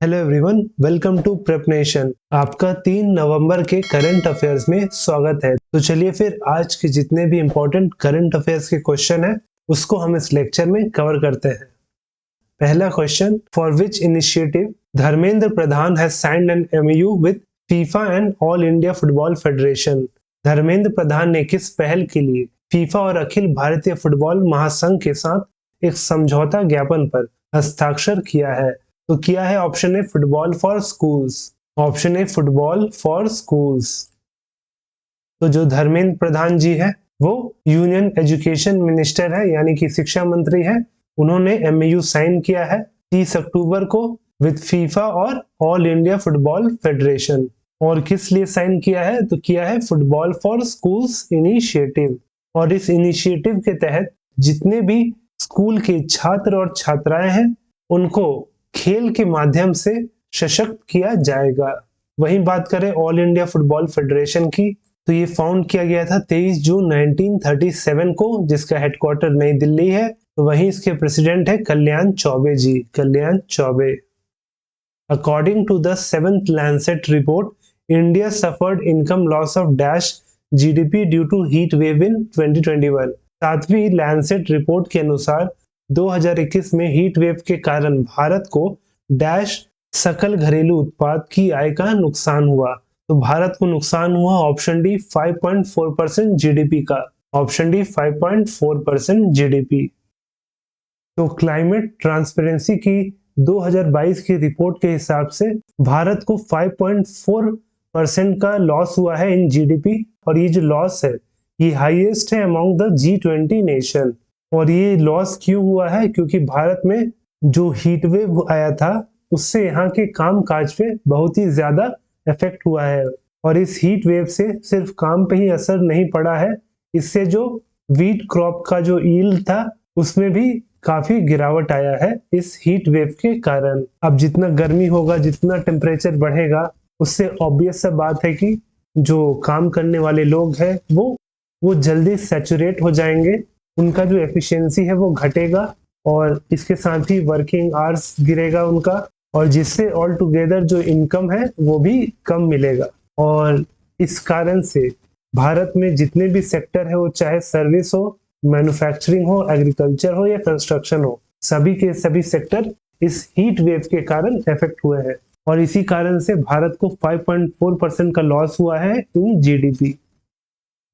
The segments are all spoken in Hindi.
Hello everyone, welcome to Prepnation. आपका 3 नवंबर के करंट अफेयर्स में स्वागत है। तो चलिए फिर आज के जितने भी इम्पोर्टेंट करंट अफेयर्स के क्वेश्चन है उसको हम इस लेक्चर में कवर करते हैं। पहला question, for which initiative Dharmendra Pradhan has signed an MoU with FIFA and all India football federation. Dharmendra Pradhan ने किस पहल के लिए फीफा और अखिल भारतीय फुटबॉल महासंघ के साथ एक समझौता ज्ञापन पर हस्ताक्षर किया है? तो किया है option A football for schools. Option A football for schools. तो जो धर्मेंद्र प्रधान जी है वो यूनियन एजुकेशन मिनिस्टर है, यानी कि शिक्षा मंत्री है। उन्होंने एमओयू साइन किया है 30 अक्टूबर को विद फीफा और ऑल इंडिया फुटबॉल फेडरेशन। और किस लिए साइन किया है? तो किया है फुटबॉल फॉर स्कूल्स इनिशिएटिव। और इस इनिशिएटिव के तहत जितने भी स्कूल के छात्र और छात्राएं हैं उनको खेल के माध्यम से सशक्त किया जाएगा। वहीं बात करें ऑल इंडिया फुटबॉल फेडरेशन की, तो ये फाउंड किया गया था 23 जून 1937 को, जिसका हेडक्वार्टर नई दिल्ली है। तो वहीं इसके प्रेसिडेंट है Kalyan Chaubey ji, Kalyan Chaubey. According to the 7th Lancet report, India suffered income loss of dash GDP due to heat wave in 2021। 7वीं लैंसेट रिपोर्ट के अनुसार 2021 में हीट वेव के कारण भारत को डैश सकल घरेलू उत्पाद की आय का नुकसान हुआ। तो भारत को नुकसान हुआ ऑप्शन डी 5.4% जीडीपी का। Option D 5.4% GDP. तो क्लाइमेट ट्रांसपेरेंसी की 2022 की रिपोर्ट के हिसाब से भारत को 5.4% का लॉस हुआ है इन जीडीपी। और ये जो लॉस है ये हाईएस्ट है अमॉन्ग द G20 नेशन। और ये लॉस क्यों हुआ है? क्योंकि भारत में जो हीट वेव आया था उससे यहाँ के काम काज पे बहुत ही ज्यादा इफेक्ट हुआ है। और इस हीट वेव से सिर्फ काम पे ही असर नहीं पड़ा है, इससे जो वीट क्रॉप का जो ईल्ड था उसमें भी काफी गिरावट आया है इस हीट वेव के कारण। अब जितना गर्मी होगा, जितना टेम्परेचर बढ़ेगा, उससे ऑब्वियस सा बात है कि जो काम करने वाले लोग हैं वो जल्दी सैचुरेट हो जाएंगे, उनका जो एफिशिएंसी है वो घटेगा और इसके साथ ही वर्किंग आवर्स गिरेगा उनका, और जिससे ऑल टुगेदर जो इनकम है वो भी कम मिलेगा। और इस कारण से भारत में जितने भी सेक्टर है, वो चाहे सर्विस हो, मैन्युफैक्चरिंग हो, एग्रीकल्चर हो या कंस्ट्रक्शन हो, सभी के सभी सेक्टर इस हीट वेव के कारण इफेक्ट हुए हैं। और इसी कारण से भारत को 5.4% का लॉस हुआ है in GDP.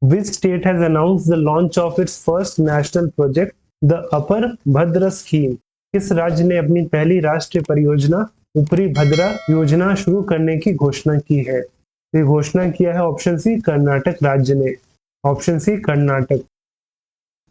Which state has announced the launch of its first national project, the Upper Bhadra Scheme? किस राज्य ने अपनी पहली राष्ट्रीय परियोजना ऊपरी भद्रा योजना शुरू करने की घोषणा की है? ये घोषणा किया है ऑप्शन सी कर्नाटक राज्य ने। Option C Karnataka.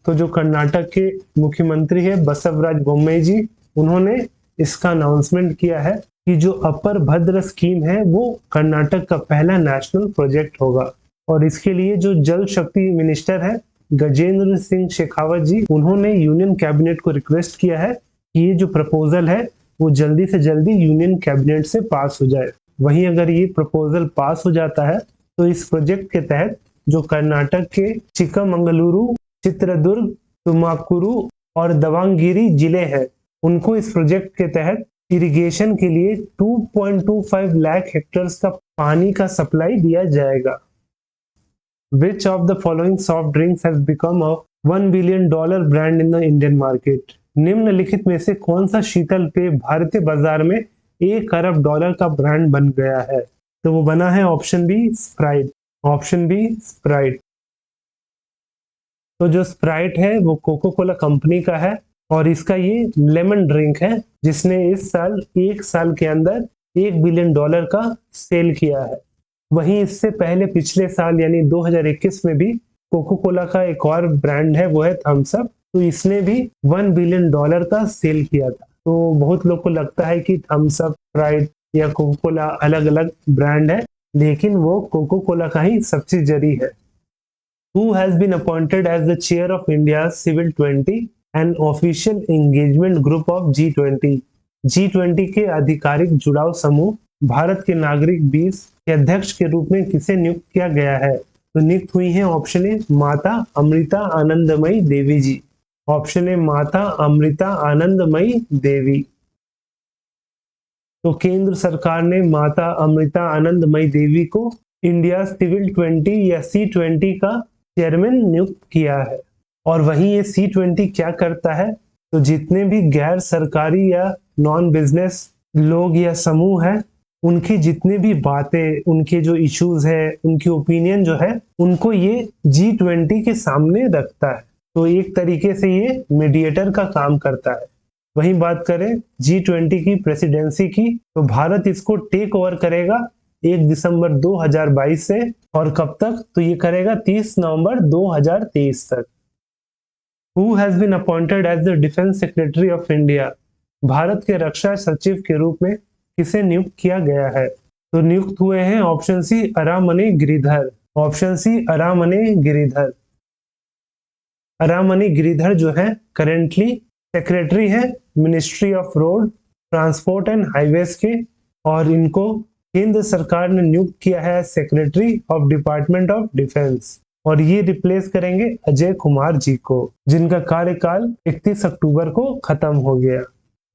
तो जो कर्नाटक के मुख्यमंत्री है बसवराज बोम्मई जी, उन्होंने इसका अनाउंसमेंट किया है कि जो अपर भद्र स्कीम है वो कर्नाटक का पहला नेशनल प्रोजेक्ट होगा। और इसके लिए जो जल शक्ति मिनिस्टर है गजेंद्र सिंह शेखावत जी, उन्होंने यूनियन कैबिनेट को रिक्वेस्ट किया है कि ये जो प्रपोजल है वो जल्दी से जल्दी यूनियन कैबिनेट से पास हो जाए। वहीं अगर ये प्रपोजल पास हो जाता है तो इस प्रोजेक्ट के तहत जो कर्नाटक के चिक्कामंगलुरु, चित्रदुर्ग, तुमाकुरु और दवांगिरी जिले हैं, उनको इस प्रोजेक्ट के तहत इरिगेशन के लिए 2.25 लाख हेक्टेयर्स का पानी का सप्लाई दिया जाएगा। Which of the following soft drinks has become a $1 billion brand in the Indian market? निम्नलिखित में से कौन सा शीतल पेय भारतीय बाजार में $1 अरब का ब्रांड बन गया है? तो वो बना है option B Sprite. Option B Sprite. तो जो स्प्राइट है वो कोको कोला कंपनी का है और इसका ये लेमन ड्रिंक है जिसने इस साल 1 साल के अंदर $1 बिलियन का सेल किया है। वहीं इससे पहले पिछले साल यानी 2021 में भी कोको कोला का एक और ब्रांड है, वो है थम्स अप। तो इसने भी $1 बिलियन का सेल किया था। तो बहुत लोग को लगता है कि थम्स अप, स्प्राइट या कोको कोला अलग अलग ब्रांड है, लेकिन वो कोको कोला का ही सब्सिडियरी है। Who has been appointed as the chair of India's Civil 20 and official engagement group of G20? G20 के आधिकारिक जुड़ाव समूह भारत के नागरिक 20 के अध्यक्ष के रूप में किसे नियुक्त किया गया है? तो नियुक्त हुई है ऑप्शन ए माता अमृता आनंदमयी देवी जी। ऑप्शन ए माता अमृता आनंदमयी देवी। तो केंद्र सरकार ने माता अमृता आनंदमयी देवी को इंडिया सिविल 20 या C20 का चेयरमैन नियुक्त किया है। और वहीं ये C20 क्या करता है, तो जितने भी गैर सरकारी या नॉन बिजनेस लोग या समूह है, उनकी जितनी भी बातें, उनके जो इश्यूज है, उनकी ओपिनियन जो है, उनको ये G20 के सामने रखता है। तो एक तरीके से ये मीडिएटर का काम करता है। वहीं बात करें G20 की प्रेसिडेंसी की, तो भारत इसको टेक ओवर करेगा 1 दिसंबर 2022 से। और कब तक, तो ये करेगा 30 नवंबर 2023 तक। Who has been appointed as the Defense Secretary of India? Bharat के रक्षा सचिव के रूप में किसे नियुक्त किया गया है? तो नियुक्त हुए हैं option C Aramane Giridhar. Option C Aramane Giridhar. Aramane Giridhar जो है करेंटली सेक्रेटरी है ministry of road transport and highways के, और इनको केंद्र सरकार ने नियुक्त किया है secretary of department of defence. और ये रिप्लेस करेंगे अजय कुमार जी को, जिनका कार्यकाल 31 अक्टूबर को खत्म हो गया।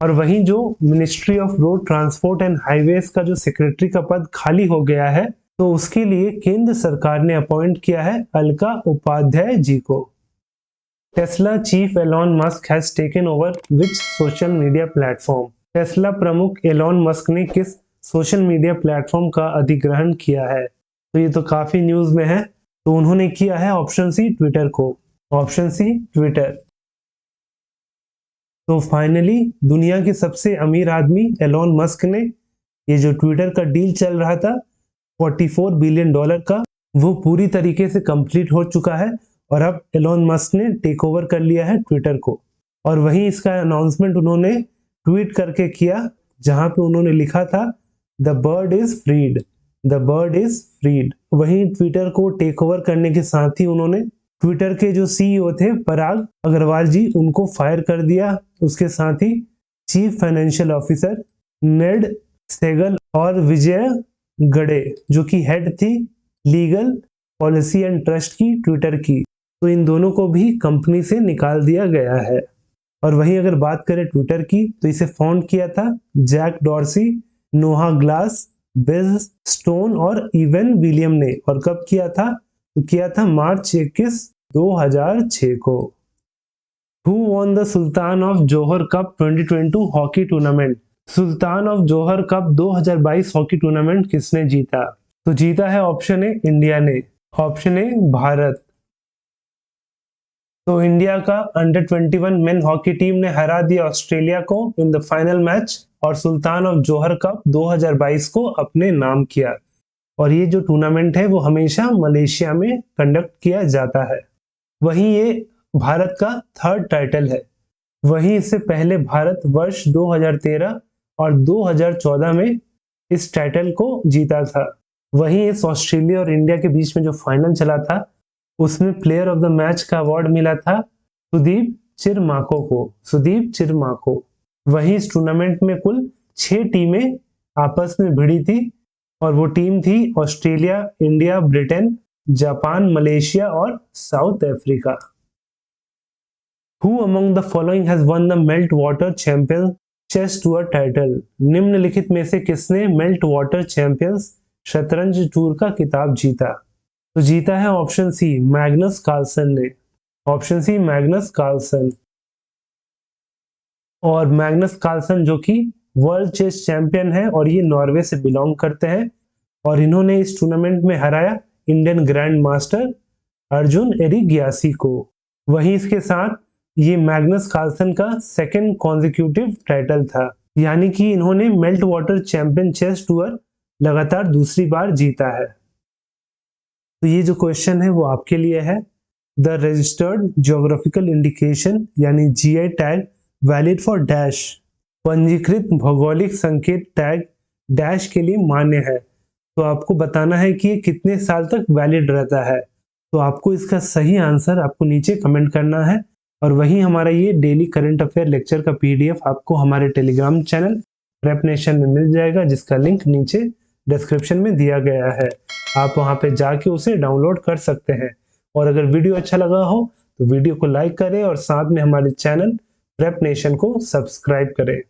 और वहीं जो ministry of road transport and highways का जो सेक्रेटरी का पद खाली हो गया है, तो उसके लिए केंद्र सरकार ने अपॉइंट किया है अलका उपाध्याय जी को। Tesla chief Elon Musk has taken over which social media platform? Tesla प्रमुख एलॉन मस्क ने किस सोशल मीडिया प्लेटफॉर्म का अधिग्रहण किया है? तो ये तो काफी न्यूज में है। तो उन्होंने किया है ऑप्शन सी ट्विटर को। Option C Twitter. तो फाइनली दुनिया के सबसे अमीर आदमी एलॉन मस्क ने ये जो ट्विटर का डील चल रहा था $44 बिलियन का, वो पूरी तरीके से कंप्लीट हो चुका है। और अब एलॉन मस्क ने टेक ओवर कर लिया है ट्विटर को। और वहीं इसका अनाउंसमेंट उन्होंने ट्वीट करके किया, जहां पे उन्होंने लिखा था the bird is freed, the bird is freed. वहीं ट्विटर को टेक ओवर करने के साथ ही उन्होंने ट्विटर के जो सीईओ थे पराग अग्रवाल जी, उनको फायर कर दिया। उसके साथ ही चीफ फाइनेंशियल ऑफिसर नेड सेगल और विजय गड़े, जो कि हेड थी लीगल पॉलिसी एंड ट्रस्ट की ट्विटर की, तो इन दोनों को भी कंपनी से निकाल दिया गया है। और वहीं अगर बात करें ट्विटर की, तो इसे फाउंड किया था जैक डॉर्सी, नोहा ग्लास, बिल स्टोन और इवन विलियम ने। और कब किया था? तो किया था मार्च 21, 2006 को। Who won the Sultan of Johar cup 2022 hockey tournament? Sultan of Johar cup 2022 hockey tournament किसने जीता? तो जीता है ऑप्शन ए इंडिया ने, ऑप्शन ए भारत। तो इंडिया का अंडर 21 मेन हॉकी टीम ने हरा दिया ऑस्ट्रेलिया को इन द फाइनल मैच और सुल्तान ऑफ जोहर कप 2022 को अपने नाम किया। और ये जो टूर्नामेंट है वो हमेशा मलेशिया में कंडक्ट किया जाता है। वहीं ये भारत का थर्ड टाइटल है। वहीं इससे पहले भारत वर्ष 2013 और 2014 में इस टाइटल को जीता था। वहीं इस ऑस्ट्रेलिया और इंडिया के बीच में जो फाइनल चला था, उसमें प्लेयर ऑफ द मैच का अवार्ड मिला था सुदीप चिरमाको को, सुदीप चिरमाको। वहीं इस टूर्नामेंट में कुल 6 टीमें आपस में भिड़ी थी और वो टीम थी Australia, India, Britain, Japan, Malaysia और South Africa. Who among the following has won the Meltwater champion chess tour title? निम्नलिखित में से किसने मेल्ट वाटर चैंपियंस शतरंज टूर का खिताब जीता? तो जीता है ऑप्शन सी मैग्नस कार्लसन ने, ऑप्शन सी मैग्नस कार्लसन। और मैग्नस कार्लसन जो कि वर्ल्ड चेस चैंपियन है और ये नॉर्वे से बिलोंग करते हैं और इन्होंने इस टूर्नामेंट में हराया Indian grand master Arjun Erigaisi को। वहीं इसके साथ ये मैग्नस कार्लसन का सेकंड कॉन्जिक्यूटिव टाइटल था, यानी कि इन्होंने Meltwater champion chess tour लगातार दूसरी बार जीता है। तो ये जो क्वेश्चन है वो आपके लिए है। द रजिस्टर्ड ज्योग्राफिकल इंडिकेशन यानी GI tag valid for dash, पंजीकृत भौगोलिक संकेत टैग डैश के लिए मान्य है। तो आपको बताना है कि ये कितने साल तक वैलिड रहता है। तो आपको इसका सही आंसर आपको नीचे कमेंट करना है। और वहीं हमारा ये डेली करंट अफेयर लेक्चर का पीडीएफ आपको हमारे टेलीग्राम चैनल प्रेप नेशन में मिल जाएगा, जिसका लिंक नीचे डिस्क्रिप्शन में दिया गया है। आप वहां पे जाके उसे डाउनलोड कर सकते हैं। और अगर वीडियो अच्छा लगा हो तो वीडियो को लाइक करें और साथ में हमारे चैनल प्रेप नेशन को सब्सक्राइब करें।